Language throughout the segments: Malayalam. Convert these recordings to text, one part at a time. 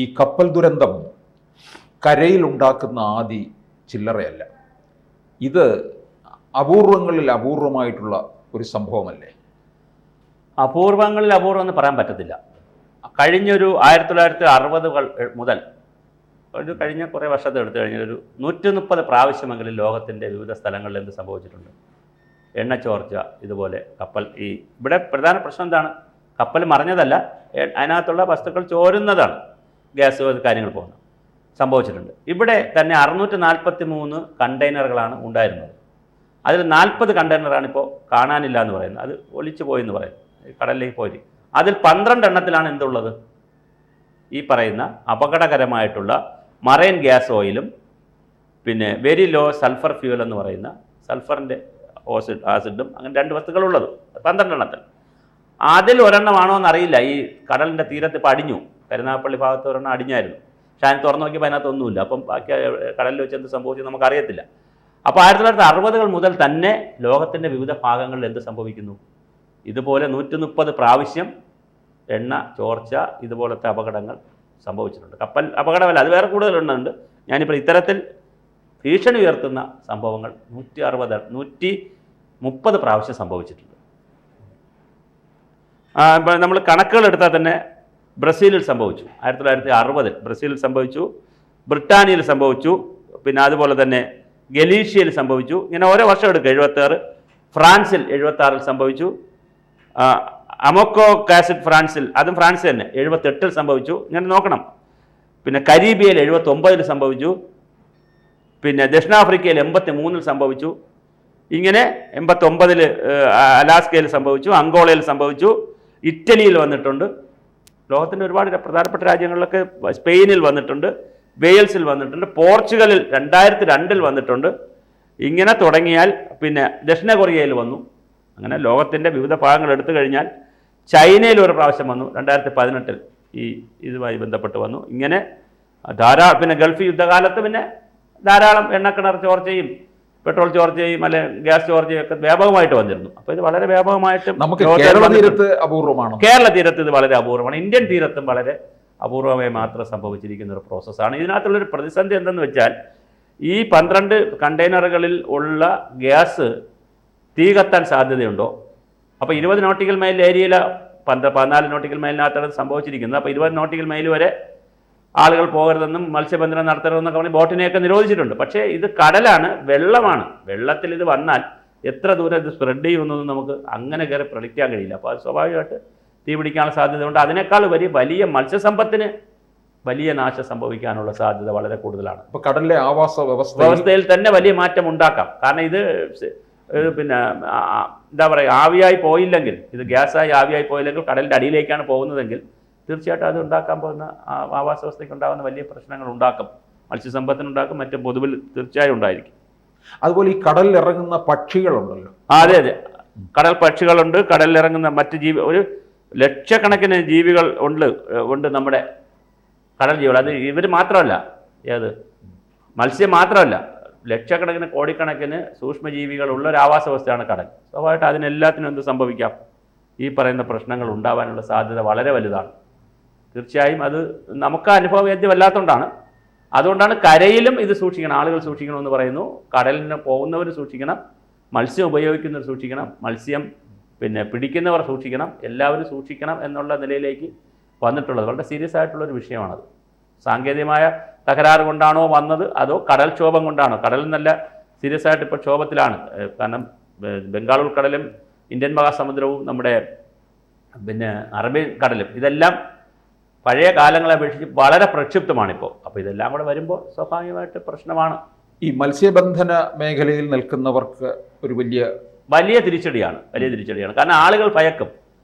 ഈ കപ്പൽ ദുരന്തം കരയിലുണ്ടാക്കുന്ന ആദി ചില്ലറയല്ല. ഇത് അപൂർവങ്ങളിൽ അപൂർവമായിട്ടുള്ള ഒരു സംഭവമല്ലേ? അപൂർവങ്ങളിൽ അപൂർവം എന്ന് പറയാൻ പറ്റത്തില്ല. കഴിഞ്ഞൊരു 1960 മുതൽ ഒരു കഴിഞ്ഞ കുറേ വർഷത്തെ എടുത്തു കഴിഞ്ഞാൽ ഒരു 130 പ്രാവശ്യമെങ്കിലും ലോകത്തിൻ്റെ വിവിധ സ്ഥലങ്ങളിൽ എന്ത് സംഭവിച്ചിട്ടുണ്ട്. എണ്ണ ചോർച്ച, ഇതുപോലെ കപ്പൽ. ഇവിടെ പ്രധാന പ്രശ്നം എന്താണ്? കപ്പൽ മറിഞ്ഞതല്ല, അതിനകത്തുള്ള വസ്തുക്കൾ ചോരുന്നതാണ്. ഗ്യാസ് കാര്യങ്ങൾ പോകുന്നത് സംഭവിച്ചിട്ടുണ്ട്. ഇവിടെ തന്നെ 643 കണ്ടെയ്നറുകളാണ് ഉണ്ടായിരുന്നത്. അതിൽ 40 കണ്ടെയ്നറാണ് ഇപ്പോൾ കാണാനില്ല എന്ന് പറയുന്നത്. അത് ഒലിച്ചു പോയെന്ന് പറയുന്നു, കടലിലേക്ക് പോയി. അതിൽ 12 എണ്ണത്തിലാണ് എന്തുള്ളത്? ഈ പറയുന്ന അപകടകരമായിട്ടുള്ള മറൈൻ ഗ്യാസ് ഓയിലും പിന്നെ വെരി ലോ സൾഫർ ഫ്യൂവൽ എന്ന് പറയുന്ന സൾഫറിൻ്റെ ആസിഡും അങ്ങനെ 2 വസ്തുക്കളുള്ളത് 12 എണ്ണത്തിൽ. അതിൽ ഒരെണ്ണമാണോ എന്നറിയില്ല. ഈ കടലിൻ്റെ തീരത്ത് ഇപ്പോൾ അടിഞ്ഞു, കരുനാഗപ്പള്ളി ഭാഗത്ത് ഒരെണ്ണം അടിഞ്ഞായിരുന്നു. പക്ഷേ അതിന് തുറന്നു നോക്കിയപ്പോൾ അതിനകത്തൊന്നുമില്ല. അപ്പം ബാക്കി കടലിൽ വെച്ച് എന്ത് സംഭവിച്ചത് നമുക്കറിയത്തില്ല. അപ്പോൾ 1960 മുതൽ തന്നെ ലോകത്തിൻ്റെ വിവിധ ഭാഗങ്ങളിൽ എന്ത് സംഭവിക്കുന്നു? ഇതുപോലെ 130 പ്രാവശ്യം എണ്ണ ചോർച്ച, ഇതുപോലത്തെ അപകടങ്ങൾ സംഭവിച്ചിട്ടുണ്ട്. കപ്പൽ അപകടമല്ല, അത് വേറെ കൂടുതലുണ്ട്. ഞാനിപ്പോൾ ഇത്തരത്തിൽ ഭീഷണി ഉയർത്തുന്ന സംഭവങ്ങൾ 130 പ്രാവശ്യം സംഭവിച്ചിട്ടുണ്ട്. ഇപ്പോൾ നമ്മൾ കണക്കുകൾ എടുത്താൽ തന്നെ ബ്രസീലിൽ സംഭവിച്ചു, 1960 ബ്രസീലിൽ സംഭവിച്ചു, ബ്രിട്ടാനിയയിൽ സംഭവിച്ചു, പിന്നെ അതുപോലെ തന്നെ ഗലീഷ്യയിൽ സംഭവിച്ചു. ഇങ്ങനെ ഓരോ വർഷം എടുക്കുക. 76 ഫ്രാൻസിൽ 76 സംഭവിച്ചു. അമോക്കോ കാസിഡ് ഫ്രാൻസിൽ, അതും ഫ്രാൻസ് തന്നെ 78 സംഭവിച്ചു. ഇങ്ങനെ നോക്കണം. പിന്നെ കരീബിയയിൽ 79 സംഭവിച്ചു. പിന്നെ ദക്ഷിണാഫ്രിക്കയിൽ 83 സംഭവിച്ചു. ഇങ്ങനെ 89 അലാസ്കയിൽ സംഭവിച്ചു, അങ്കോളയിൽ സംഭവിച്ചു, ഇറ്റലിയിൽ വന്നിട്ടുണ്ട്. ലോകത്തിൻ്റെ ഒരുപാട് പ്രധാനപ്പെട്ട രാജ്യങ്ങളിലൊക്കെ സ്പെയിനിൽ വന്നിട്ടുണ്ട്, വെയിൽസിൽ വന്നിട്ടുണ്ട്, പോർച്ചുഗലിൽ 2002 വന്നിട്ടുണ്ട്. ഇങ്ങനെ തുടങ്ങിയാൽ പിന്നെ ദക്ഷിണ കൊറിയയിൽ വന്നു. അങ്ങനെ ലോകത്തിൻ്റെ വിവിധ ഭാഗങ്ങൾ എടുത്തു കഴിഞ്ഞാൽ ചൈനയിൽ ഒരു പ്രാവശ്യം വന്നു, 2018 ഇതുമായി ബന്ധപ്പെട്ട് വന്നു. ഇങ്ങനെ ധാരാളം. പിന്നെ ഗൾഫ് യുദ്ധകാലത്ത് പിന്നെ ധാരാളം എണ്ണക്കിണർ ചോർച്ചയും പെട്രോൾ ചോർച്ചയും അല്ലെ ഗ്യാസ് ചോർച്ചയും ഒക്കെ വ്യാപകമായിട്ട് വന്നിരുന്നു. അപ്പോൾ ഇത് വളരെ വ്യാപകമായിട്ട് കേരള തീരത്ത് അപൂർവമാണ്. കേരള തീരത്ത് ഇത് വളരെ അപൂർവമാണ്. ഇന്ത്യൻ തീരത്തും വളരെ അപൂർവമായി മാത്രം സംഭവിച്ചിരിക്കുന്ന ഒരു പ്രോസസ്സാണ്. ഇതിനകത്തുള്ളൊരു പ്രതിസന്ധി എന്തെന്ന് വെച്ചാൽ, ഈ 12 കണ്ടെയ്നറുകളിൽ ഉള്ള ഗ്യാസ് തീ കത്താൻ സാധ്യതയുണ്ടോ? അപ്പോൾ 20 നോട്ടിക്കൽ മൈൽ ഏരിയയിൽ 14 നോട്ടിക്കൽ മൈലിനകത്താണ് സംഭവിച്ചിരിക്കുന്നത്. അപ്പോൾ 20 നോട്ടിക്കൽ മൈൽ വരെ ആളുകൾ പോകരുതെന്നും മത്സ്യബന്ധനം നടത്തരുതെന്നൊക്കെ പറഞ്ഞ് ബോട്ടിനെയൊക്കെ നിരോധിച്ചിട്ടുണ്ട്. പക്ഷേ ഇത് കടലാണ്, വെള്ളമാണ്. വെള്ളത്തിൽ ഇത് വന്നാൽ എത്ര ദൂരം ഇത് സ്പ്രെഡ് ചെയ്യുമെന്നൊന്നും നമുക്ക് അങ്ങനെ കയറി പ്രഡിക്റ്റാൻ കഴിയില്ല. അപ്പോൾ അത് സ്വാഭാവികമായിട്ട് തീ പിടിക്കാനുള്ള സാധ്യതയുണ്ട്. അതിനേക്കാൾ വലിയ മത്സ്യസമ്പത്തിന് വലിയ നാശം സംഭവിക്കാനുള്ള സാധ്യത വളരെ കൂടുതലാണ്. അപ്പോൾ കടലിലെ ആവാസ വ്യവസ്ഥയിൽ തന്നെ വലിയ മാറ്റം ഉണ്ടാക്കാം. കാരണം ഇത് പിന്നെ എന്താ പറയുക, ആവിയായി പോയില്ലെങ്കിൽ, ഇത് ഗ്യാസായി ആവിയായി പോയില്ലെങ്കിൽ കടലിൻ്റെ അടിയിലേക്കാണ് പോകുന്നതെങ്കിൽ തീർച്ചയായിട്ടും അത് ഉണ്ടാക്കാൻ പോകുന്ന ആവാസ വ്യവസ്ഥയ്ക്ക് ഉണ്ടാകുന്ന വലിയ പ്രശ്നങ്ങൾ ഉണ്ടാക്കും. മത്സ്യസമ്പത്തിനുണ്ടാക്കും, മറ്റ് പൊതുവിൽ തീർച്ചയായും ഉണ്ടായിരിക്കും. അതുപോലെ ഈ കടലിൽ ഇറങ്ങുന്ന പക്ഷികളുണ്ടല്ലോ. അതെ, കടൽ പക്ഷികളുണ്ട്. കടലിൽ ഇറങ്ങുന്ന മറ്റ് ഒരു ലക്ഷക്കണക്കിന് ജീവികൾ ഉണ്ട് നമ്മുടെ കടൽ ജീവികൾ. അത് ഇവർ മാത്രമല്ല, മത്സ്യം മാത്രമല്ല, ലക്ഷക്കണക്കിന് കോടിക്കണക്കിന് സൂക്ഷ്മജീവികളുള്ള ഒരു ആവാസ വ്യവസ്ഥയാണ് കടൽ. സ്വാഭാവികമായിട്ട് അതിനെല്ലാത്തിനും എന്ത് സംഭവിക്കാം? ഈ പറയുന്ന പ്രശ്നങ്ങൾ ഉണ്ടാവാനുള്ള സാധ്യത വളരെ വലുതാണ്. തീർച്ചയായും അത് നമുക്ക് അനുഭവവേദ്യമല്ലാത്തതുകൊണ്ടാണ്. അതുകൊണ്ടാണ് കരയിലും ഇത് സൂക്ഷിക്കണം, ആളുകൾ സൂക്ഷിക്കണമെന്ന് പറയുന്നു. കടലിന് പോകുന്നവർ സൂക്ഷിക്കണം, മത്സ്യം ഉപയോഗിക്കുന്നവർ സൂക്ഷിക്കണം, മത്സ്യം പിന്നെ പിടിക്കുന്നവർ സൂക്ഷിക്കണം, എല്ലാവരും സൂക്ഷിക്കണം എന്നുള്ള നിലയിലേക്ക് വന്നിട്ടുള്ളത്. വളരെ സീരിയസ് ആയിട്ടുള്ളൊരു വിഷയമാണത്. സാങ്കേതികമായ തകരാറ് കൊണ്ടാണോ വന്നത്, അതോ കടൽക്ഷോഭം കൊണ്ടാണോ? കടൽ നല്ല സീരിയസ് ആയിട്ട് ഇപ്പോൾ ക്ഷോഭത്തിലാണ്. കാരണം ബംഗാൾ ഉൾക്കടലും ഇന്ത്യൻ മഹാസമുദ്രവും നമ്മുടെ പിന്നെ അറേബ്യൻ കടലും ഇതെല്ലാം പഴയ കാലങ്ങളെ അപേക്ഷിച്ച് വളരെ പ്രക്ഷുബ്ധമാണിപ്പോൾ. അപ്പോൾ ഇതെല്ലാം കൂടെ വരുമ്പോൾ സ്വാഭാവികമായിട്ട് പ്രശ്നമാണ്. ഈ മത്സ്യബന്ധന മേഖലയിൽ നിൽക്കുന്നവർക്ക് ഒരു വലിയ തിരിച്ചടിയാണ്. കാരണം ആളുകൾ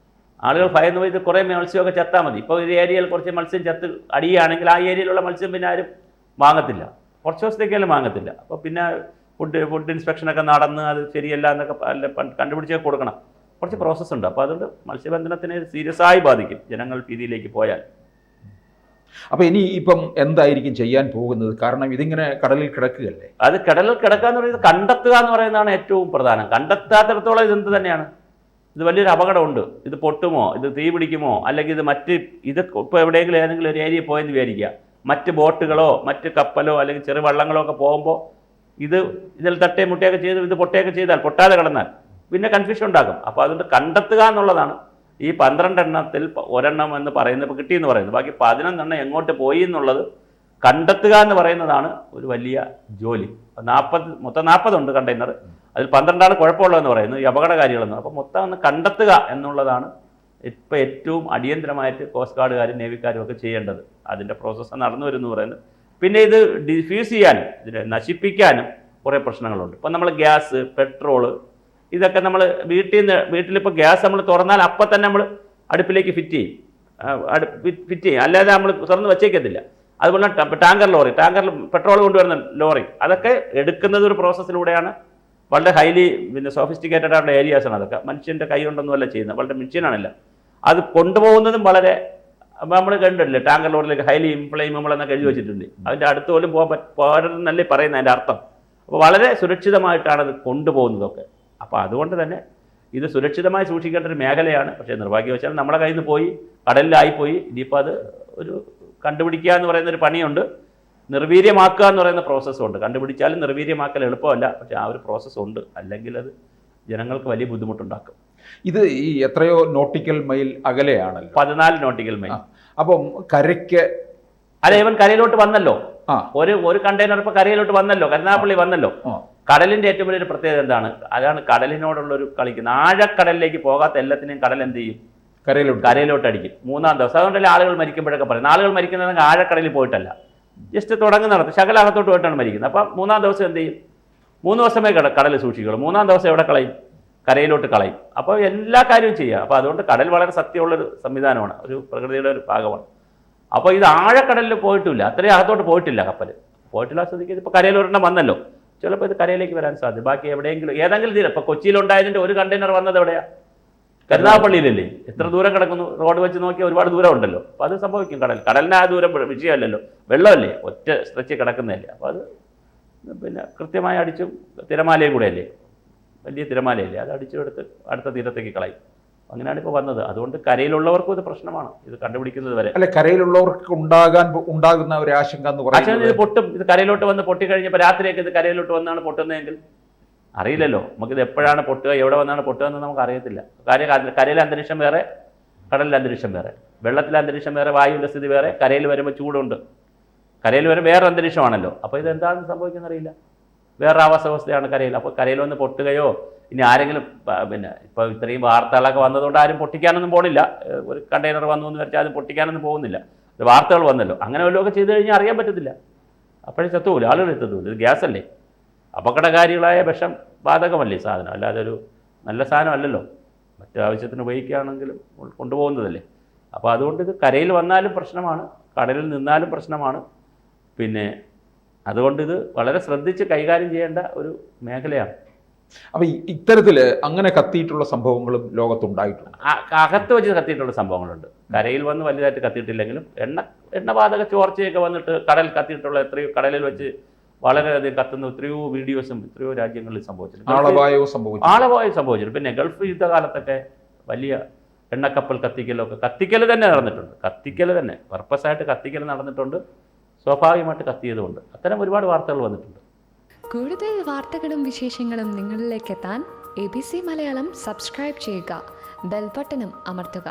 ഭയന്ന് പോയി. ഇത് കുറേ മത്സ്യമൊക്കെ ചത്താൽ മതി. ഇപ്പോൾ ഒരു ഏരിയയിൽ കുറച്ച് മത്സ്യം ചത്ത് അടിയുകയാണെങ്കിൽ ആ ഏരിയയിലുള്ള മത്സ്യം പിന്നെ ആരും വാങ്ങത്തില്ല, കുറച്ച് ദിവസത്തേക്കാലും വാങ്ങത്തില്ല. അപ്പോൾ പിന്നെ ഫുഡ് ഇൻസ്പെക്ഷനൊക്കെ നടന്ന് അത് ശരിയല്ല എന്നൊക്കെ കണ്ടുപിടിച്ചൊക്കെ കൊടുക്കണം. കുറച്ച് പ്രോസസ്സുണ്ട്. അപ്പോൾ അതുകൊണ്ട് മത്സ്യബന്ധനത്തിനെ സീരിയസ് ആയി ബാധിക്കും ജനങ്ങൾ ഭീതിയിലേക്ക് പോയാൽ. അപ്പോൾ ഇനി ഇപ്പം എന്തായിരിക്കും ചെയ്യാൻ പോകുന്നത്? കാരണം ഇതിങ്ങനെ കടലിൽ കിടക്കുകയല്ലേ. അത് കടലിൽ കിടക്കുക എന്ന് പറയുന്നത് കണ്ടെത്തുക എന്ന് പറയുന്നതാണ് ഏറ്റവും പ്രധാനം. കണ്ടെത്താത്തിടത്തോളം ഇതെന്ത് തന്നെയാണ്. ഇത് വലിയൊരു അപകടമുണ്ട്, ഇത് പൊട്ടുമോ, ഇത് തീ പിടിക്കുമോ, അല്ലെങ്കിൽ ഇത് ഇപ്പോൾ എവിടെയെങ്കിലും ഏതെങ്കിലും ഒരു ഏരിയ പോയെന്ന് വിചാരിക്കുക, മറ്റ് ബോട്ടുകളോ മറ്റ് കപ്പലോ അല്ലെങ്കിൽ ചെറു വള്ളങ്ങളോ ഒക്കെ പോകുമ്പോൾ ഇതിൽ തട്ടേ മുട്ടയൊക്കെ ചെയ്ത് ഇത് പൊട്ടയൊക്കെ ചെയ്താൽ, പൊട്ടാതെ കിടന്നാൽ പിന്നെ കൺഫ്യൂഷൻ ഉണ്ടാകും. അപ്പോൾ അതുകൊണ്ട് കണ്ടെത്തുക എന്നുള്ളതാണ്. ഈ 12 എണ്ണത്തിൽ ഒരെണ്ണം എന്ന് പറയുന്നത് ഇപ്പോൾ കിട്ടിയെന്ന് പറയുന്നത്, ബാക്കി 11 എണ്ണം എങ്ങോട്ട് പോയി എന്നുള്ളത് കണ്ടെത്തുക എന്ന് പറയുന്നതാണ് ഒരു വലിയ ജോലി. മൊത്തം 40 ഉണ്ട് കണ്ടെയ്നർ, അതിൽ 12 കുഴപ്പമുള്ളതെന്ന് പറയുന്നത്, ഈ അപകടകാരികളെന്ന്. അപ്പോൾ മൊത്തം ഒന്ന് കണ്ടെത്തുക എന്നുള്ളതാണ് ഇപ്പോൾ ഏറ്റവും അടിയന്തരമായിട്ട് കോസ്റ്റ് ഗാർഡുകാരും നേവിക്കാരും ഒക്കെ ചെയ്യേണ്ടത്. അതിൻ്റെ പ്രോസസ്സ് നടന്നു വരുമെന്ന് പറയുന്നത്. പിന്നെ ഇത് ഡിഫ്യൂസ് ചെയ്യാനും ഇതിനെ നശിപ്പിക്കാനും കുറേ പ്രശ്നങ്ങളുണ്ട്. ഇപ്പം നമ്മൾ ഗ്യാസ്, പെട്രോള്, ഇതൊക്കെ നമ്മൾ വീട്ടിലിപ്പോൾ ഗ്യാസ് നമ്മൾ തുറന്നാൽ അപ്പം തന്നെ നമ്മൾ അടുപ്പിലേക്ക് ഫിറ്റ് ചെയ്യും, അല്ലാതെ നമ്മൾ തുറന്ന് വെച്ചേക്കത്തില്ല. അതുപോലെ ടാങ്കറിൽ പെട്രോൾ കൊണ്ടുവരുന്ന ലോറി, അതൊക്കെ എടുക്കുന്നത് ഒരു പ്രോസസ്സിലൂടെയാണ്. വളരെ ഹൈലി സോഫിസ്റ്റിക്കേറ്റഡ് ആയിട്ടുള്ള ഏരിയാസാണ് അതൊക്കെ. മനുഷ്യൻ്റെ കൈ കൊണ്ടൊന്നുമല്ല ചെയ്യുന്നത്, വളരെ മെഷീനാണല്ല. അത് കൊണ്ടുപോകുന്നതും വളരെ നമ്മൾ കണ്ടിട്ടില്ലേ, ടാങ്കർ ലോറിലേക്ക് ഹൈലി ഇംപ്ലൈമബിൾ എന്നൊക്കെ എഴുതി വെച്ചിട്ടുണ്ട്. അതിൻ്റെ അടുത്ത് പോലും പോകാനല്ലേ പറയുന്നത് അതിൻ്റെ അർത്ഥം. അപ്പോൾ വളരെ സുരക്ഷിതമായിട്ടാണ് അത് കൊണ്ടുപോകുന്നതൊക്കെ. അപ്പോൾ അതുകൊണ്ട് തന്നെ ഇത് സുരക്ഷിതമായി സൂക്ഷിക്കേണ്ട ഒരു മേഖലയാണ്. പക്ഷേ നിർഭാഗ്യവശാൽ നമ്മുടെ കയ്യിൽ നിന്ന് പോയി കടലിലായിപ്പോയി. ഇനിയിപ്പോൾ അത് ഒരു കണ്ടുപിടിക്കുക എന്ന് പറയുന്നൊരു പണിയുണ്ട്, നിർവീര്യമാക്കുക എന്ന് പറയുന്ന പ്രോസസ്സുണ്ട്. കണ്ടുപിടിച്ചാലും നിർവീര്യമാക്കൽ എളുപ്പമല്ല, പക്ഷേ ആ ഒരു പ്രോസസ്സുണ്ട്. അല്ലെങ്കിൽ അത് ജനങ്ങൾക്ക് വലിയ ബുദ്ധിമുട്ടുണ്ടാക്കും. ഇത് ഈ എത്രയോ നോട്ടിക്കൽ മൈൽ അകലെയാണല്ലോ, 14 നോട്ടിക്കൽ മൈൽ. അപ്പം കരയ്ക്ക് അല്ല, ഇവൻ കരയിലോട്ട് വന്നല്ലോ. ഒരു കണ്ടെയ്നർ ഇപ്പോൾ കരയിലോട്ട് വന്നല്ലോ, കരുനാഗപ്പള്ളി വന്നല്ലോ. കടലിൻ്റെ ഏറ്റവും വലിയൊരു പ്രത്യേകത എന്താണ്? അതാണ് കടലിനോടുള്ളൊരു കളിക്കുന്നത്. ആഴക്കടലിലേക്ക് പോകാത്ത എല്ലാത്തിനെയും കടൽ എന്ത് ചെയ്യും? കരയിലോട്ട് അടിക്കും 3-ാം ദിവസം. അതുകൊണ്ടല്ലേ ആളുകൾ മരിക്കുമ്പോഴൊക്കെ പറയുന്നത്, ആളുകൾ മരിക്കുന്നത് ആഴക്കടലിൽ പോയിട്ടല്ല, ജസ്റ്റ് തുടങ്ങുന്നിടത്ത് ശകലകത്തോട്ട് പോയിട്ടാണ് മരിക്കുന്നത്. അപ്പം 3-ാം ദിവസം എന്ത് ചെയ്യും? 3 ദിവസമേ കടൽ സൂക്ഷിക്കുള്ളൂ. 3-ാം ദിവസം എവിടെ കളയും? കരയിലോട്ട് കളയും. അപ്പോൾ എല്ലാ കാര്യവും ചെയ്യുക. അപ്പോൾ അതുകൊണ്ട് കടൽ വളരെ സത്യമുള്ളൊരു സംവിധാനമാണ്, ഒരു പ്രകൃതിയുടെ ഒരു ഭാഗമാണ്. അപ്പോൾ ഇത് ആഴക്കടലിൽ പോയിട്ടില്ല, അത്രയും അകത്തോട്ട് പോയിട്ടില്ല കപ്പൽ. പോയിട്ടില്ല സ്ഥിതിക്ക് ഇപ്പോൾ കരയിലൊരെണ്ണം വന്നല്ലോ, ചിലപ്പോൾ ഇത് കരയിലേക്ക് വരാൻ സാധ്യത. ബാക്കി എവിടെയെങ്കിലും ഏതെങ്കിലും തീരം, ഇപ്പോൾ കൊച്ചിയിലുണ്ടായതിൻ്റെ ഒരു കണ്ടെയ്നർ വന്നത് എവിടെയാണ്? കരുനാഗപ്പള്ളിയിലല്ലേ? എത്ര ദൂരം കിടക്കുന്നു? റോഡ് വെച്ച് നോക്കിയാൽ ഒരുപാട് ദൂരം ഉണ്ടല്ലോ. അപ്പോൾ അത് സംഭവിക്കും. കടലിന് ആ ദൂരം വിഷയമല്ലല്ലോ, വെള്ളമല്ലേ, ഒറ്റ സ്ട്രെച്ച് കിടക്കുന്നതല്ലേ. അപ്പോൾ അത് പിന്നെ കൃത്യമായി അടിച്ചും, തിരമാലയും കൂടെ അല്ലേ, വലിയ തിരമാലയല്ലേ, അത് അടിച്ചെടുത്ത് അടുത്ത തീരത്തേക്ക് കളയും. അങ്ങനെയാണ് ഇപ്പോൾ വന്നത്. അതുകൊണ്ട് കരയിലുള്ളവർക്കും ഇത് പ്രശ്നമാണ്, ഇത് കണ്ടുപിടിക്കുന്നത് വരെ. അല്ലെ, കരയിലുള്ളവർക്ക് ഉണ്ടാകുന്ന ഒരു ആശങ്ക എന്ന് പറയുന്നത്, ഇത് പൊട്ടും. ഇത് കരയിലോട്ട് വന്ന് പൊട്ടിക്കഴിഞ്ഞപ്പോൾ രാത്രിയൊക്കെ ഇത് കരയിലോട്ട് വന്നാണ് പൊട്ടുന്നതെങ്കിൽ അറിയില്ലല്ലോ. നമുക്കിത് എപ്പോഴാണ് പൊട്ടുക, എവിടെ വന്നാണ് പൊട്ടുക എന്ന് നമുക്ക് അറിയത്തില്ല. കാര്യം കരയിലെ അന്തരീക്ഷം വേറെ, കടലിലെ അന്തരീക്ഷം വേറെ, വെള്ളത്തിലെ അന്തരീക്ഷം വേറെ, വായുവിൻ്റെ സ്ഥിതി വേറെ. കരയിൽ വരുമ്പോൾ ചൂടുണ്ട്, കരയിൽ വരുമ്പോൾ വേറെ അന്തരീക്ഷമാണല്ലോ. അപ്പോൾ ഇതെന്താണെന്ന് സംഭവിക്കുന്ന അറിയില്ല, വേറെ ആവാസവസ്ഥയാണ് കരയിൽ. അപ്പോൾ കരയിൽ വന്ന് പൊട്ടുകയോ ഇനി ആരെങ്കിലും പിന്നെ ഇപ്പോൾ ഇത്രയും വാർത്തകളൊക്കെ വന്നതുകൊണ്ട് ആരും പൊട്ടിക്കാനൊന്നും പോകണില്ല. ഒരു കണ്ടെയ്നർ വന്നു എന്ന് വെച്ചാൽ ആരും പൊട്ടിക്കാനൊന്നും പോകുന്നില്ല. ഇത് വാർത്തകൾ വന്നല്ലോ, അങ്ങനെ വല്ലതൊക്കെ ചെയ്ത് കഴിഞ്ഞാൽ അറിയാൻ പറ്റത്തില്ല. അപ്പോഴേ ചത്തുപോലും, ആളുകൾ എത്തത്തുമില്ല. ഇത് ഗ്യാസല്ലേ, അപകടകാരികളായ വിഷം ബാധകമല്ലേ സാധനം, അല്ലാതെ ഒരു നല്ല സാധനം അല്ലല്ലോ. മറ്റു ആവശ്യത്തിന് ഉപയോഗിക്കുകയാണെങ്കിലും കൊണ്ടുപോകുന്നതല്ലേ. അപ്പോൾ അതുകൊണ്ട് ഇത് കരയിൽ വന്നാലും പ്രശ്നമാണ്, കടലിൽ നിന്നാലും പ്രശ്നമാണ്. പിന്നെ അതുകൊണ്ട് ഇത് വളരെ ശ്രദ്ധിച്ച് കൈകാര്യം ചെയ്യേണ്ട ഒരു മേഖലയാണ്. അപ്പോൾ ഇത്തരത്തിൽ അങ്ങനെ കത്തിയിട്ടുള്ള സംഭവങ്ങളും ലോകത്തുണ്ടായിട്ടുണ്ട്. അകത്ത് വെച്ച് കത്തിയിട്ടുള്ള സംഭവങ്ങളുണ്ട്. കരയിൽ വന്ന് വലുതായിട്ട് കത്തിയിട്ടില്ലെങ്കിലും എണ്ണവാതക ചോർച്ചയൊക്കെ വന്നിട്ട് കടൽ കത്തിയിട്ടുള്ള എത്രയോ, കടലിൽ വെച്ച് വളരെയധികം കത്തുന്ന എത്രയോ വീഡിയോസും എത്രയോ രാജ്യങ്ങളിൽ സംഭവിച്ചിട്ടുണ്ട്. ആളപായവും സംഭവിച്ചിട്ടുണ്ട്. പിന്നെ ഗൾഫ് യുദ്ധകാലത്തൊക്കെ വലിയ എണ്ണക്കപ്പൽ കത്തിക്കൽ തന്നെ നടന്നിട്ടുണ്ട്. കത്തിക്കൽ തന്നെ പർപ്പസായിട്ട് കത്തിക്കൽ നടന്നിട്ടുണ്ട്, സ്വാഭാവികമായിട്ട് കത്തിയതുകൊണ്ട്. അത്തരം ഒരുപാട് വാർത്തകൾ വന്നിട്ടുണ്ട്. കൂടുതൽ വാർത്തകളും വിശേഷങ്ങളും നിങ്ങളിലേക്ക് എത്താൻ ABC മലയാളം സബ്സ്ക്രൈബ് ചെയ്യുക, ബെൽ ബട്ടണും അമർത്തുക.